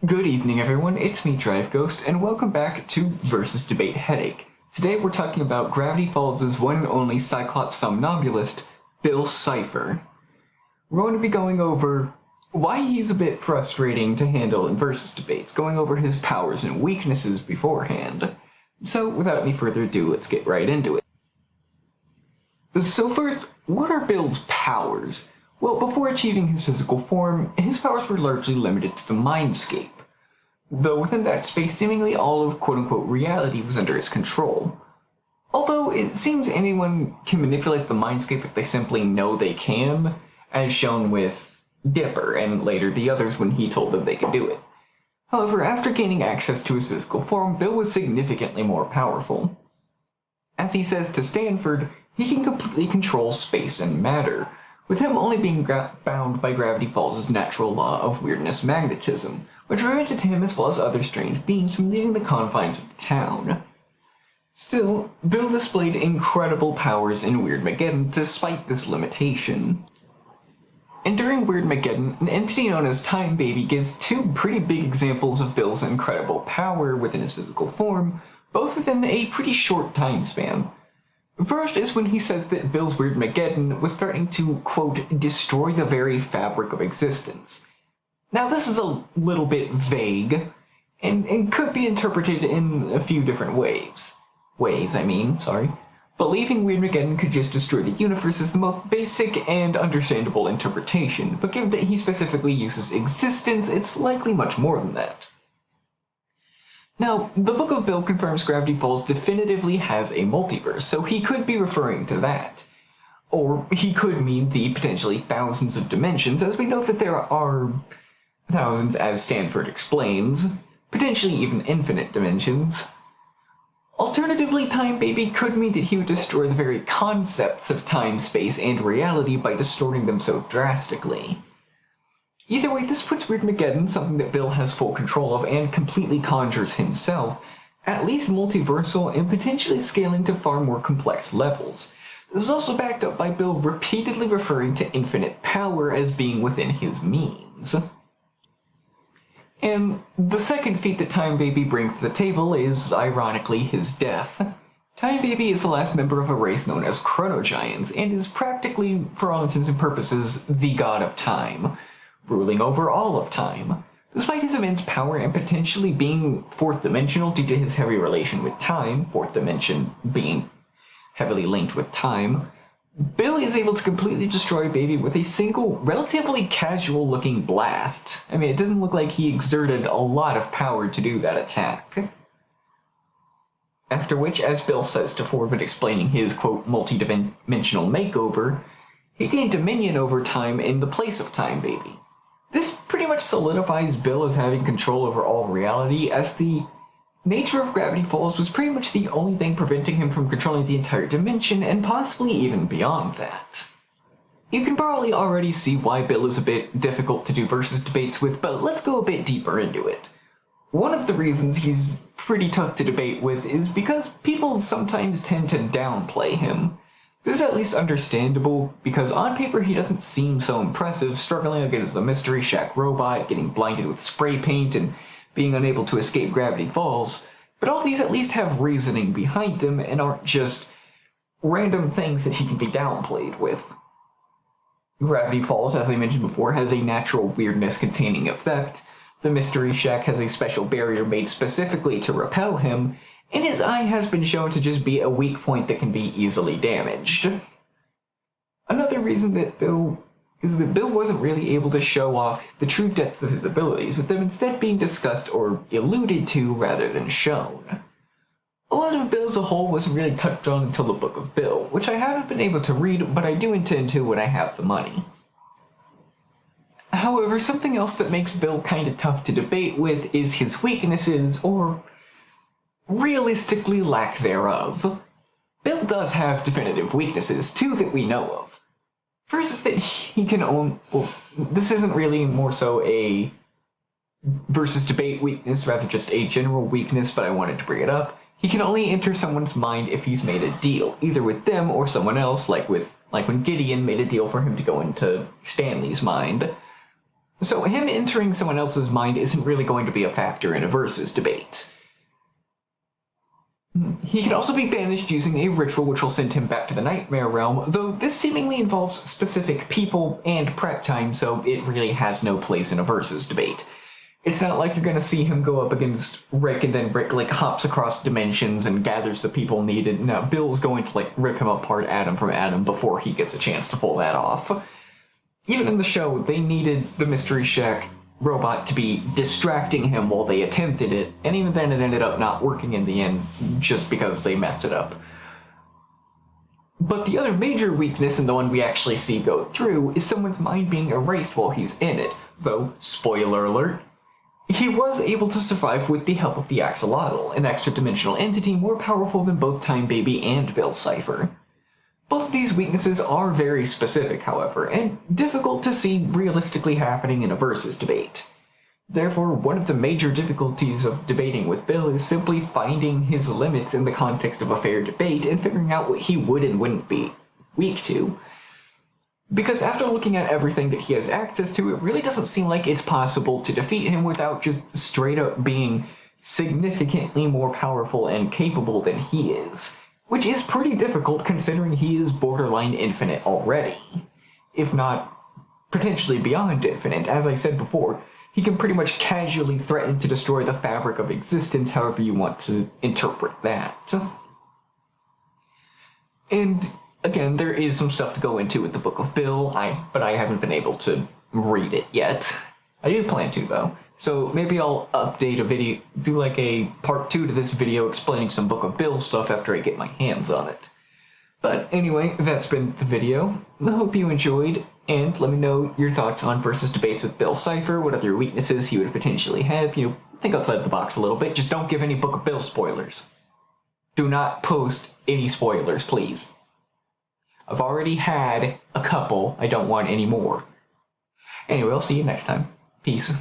Good evening, everyone. It's me, Drive Ghost, and welcome back to Versus Debate Headache. Today we're talking about Gravity Falls' one and only Cyclops somnambulist, Bill Cipher. We're going to be going over why he's a bit frustrating to handle in Versus debates, going over his powers and weaknesses beforehand. So, without any further ado, let's get right into it. So first, what are Bill's powers? Well, before achieving his physical form, his powers were largely limited to the mindscape. Though within that space, seemingly all of quote-unquote reality was under his control. Although it seems anyone can manipulate the mindscape if they simply know they can, as shown with Dipper and later the others when he told them they could do it. However, after gaining access to his physical form, Bill was significantly more powerful. As he says to Stanford, he can completely control space and matter, with him only being bound by Gravity Falls' natural law of weirdness magnetism, which prevented him as well as other strange beings from leaving the confines of the town. Still, Bill displayed incredible powers in Weirdmageddon despite this limitation. And during Weirdmageddon, an entity known as Time Baby gives two pretty big examples of Bill's incredible power within his physical form, both within a pretty short time span. First is when he says that Bill's Weirdmageddon was threatening to, quote, destroy the very fabric of existence. Now this is a little bit vague, and could be interpreted in a few different ways. Believing Weirdmageddon could just destroy the universe is the most basic and understandable interpretation, but given that he specifically uses existence, it's likely much more than that. Now, the Book of Bill confirms Gravity Falls definitively has a multiverse, so he could be referring to that. Or he could mean the potentially thousands of dimensions, as we know that there are thousands, as Stanford explains, potentially even infinite dimensions. Alternatively, Time Baby could mean that he would destroy the very concepts of time, space, and reality by distorting them so drastically. Either way, this puts Weirdmageddon, something that Bill has full control of and completely conjures himself, at least multiversal and potentially scaling to far more complex levels. This is also backed up by Bill repeatedly referring to infinite power as being within his means. And the second feat that Time Baby brings to the table is, ironically, his death. Time Baby is the last member of a race known as Chronogiants, and is practically, for all intents and purposes, the god of time, ruling over all of time. Despite his immense power and potentially being fourth-dimensional due to his heavy relation with time, fourth dimension being heavily linked with time, Bill is able to completely destroy Baby with a single, relatively casual-looking blast. I mean, it doesn't look like he exerted a lot of power to do that attack. After which, as Bill says to Ford when explaining his, quote, multi-dimensional makeover, he gained dominion over time in the place of Time Baby. This pretty much solidifies Bill as having control over all reality, as the nature of Gravity Falls was pretty much the only thing preventing him from controlling the entire dimension, and possibly even beyond that. You can probably already see why Bill is a bit difficult to do versus debates with, but let's go a bit deeper into it. One of the reasons he's pretty tough to debate with is because people sometimes tend to downplay him. This is at least understandable, because on paper he doesn't seem so impressive, struggling against the Mystery Shack robot, getting blinded with spray paint, and being unable to escape Gravity Falls, but all these at least have reasoning behind them and aren't just random things that he can be downplayed with. Gravity Falls, as I mentioned before, has a natural weirdness containing effect. The Mystery Shack has a special barrier made specifically to repel him, and his eye has been shown to just be a weak point that can be easily damaged. Another reason that Bill wasn't really able to show off the true depths of his abilities, with them instead being discussed or alluded to rather than shown. A lot of Bill as a whole wasn't really touched on until the Book of Bill, which I haven't been able to read, but I do intend to when I have the money. However, something else that makes Bill kinda tough to debate with is his weaknesses, or realistically lack thereof. Bill does have definitive weaknesses, two that we know of. First is that he can this isn't really more so a versus debate weakness, rather just a general weakness, but I wanted to bring it up. He can only enter someone's mind if he's made a deal, either with them or someone else, like when Gideon made a deal for him to go into Stanley's mind. So him entering someone else's mind isn't really going to be a factor in a versus debate. He can also be banished using a ritual which will send him back to the Nightmare Realm, though this seemingly involves specific people and prep time, so it really has no place in a versus debate. It's not like you're going to see him go up against Rick and then Rick hops across dimensions and gathers the people needed. No, Bill's going to rip him apart atom from atom before he gets a chance to pull that off. Even in the show, they needed the Mystery Shack robot to be distracting him while they attempted it, and even then it ended up not working in the end just because they messed it up. But the other major weakness, and the one we actually see go through, is someone's mind being erased while he's in it, though, spoiler alert, he was able to survive with the help of the Axolotl, an extra-dimensional entity more powerful than both Time Baby and Bill Cipher. Both of these weaknesses are very specific, however, and difficult to see realistically happening in a versus debate. Therefore, one of the major difficulties of debating with Bill is simply finding his limits in the context of a fair debate and figuring out what he would and wouldn't be weak to. Because after looking at everything that he has access to, it really doesn't seem like it's possible to defeat him without just straight up being significantly more powerful and capable than he is. Which is pretty difficult considering he is borderline infinite already. If not potentially beyond infinite. As I said before, he can pretty much casually threaten to destroy the fabric of existence, however you want to interpret that. And again, there is some stuff to go into with the Book of Bill, but I haven't been able to read it yet. I do plan to, though. So maybe I'll update a video, do a part 2 to this video explaining some Book of Bill stuff after I get my hands on it. But anyway, that's been the video. I hope you enjoyed, and let me know your thoughts on versus debates with Bill Cipher, what other weaknesses he would potentially have. Think outside the box a little bit, just don't give any Book of Bill spoilers. Do not post any spoilers, please. I've already had a couple, I don't want any more. Anyway, I'll see you next time. Peace.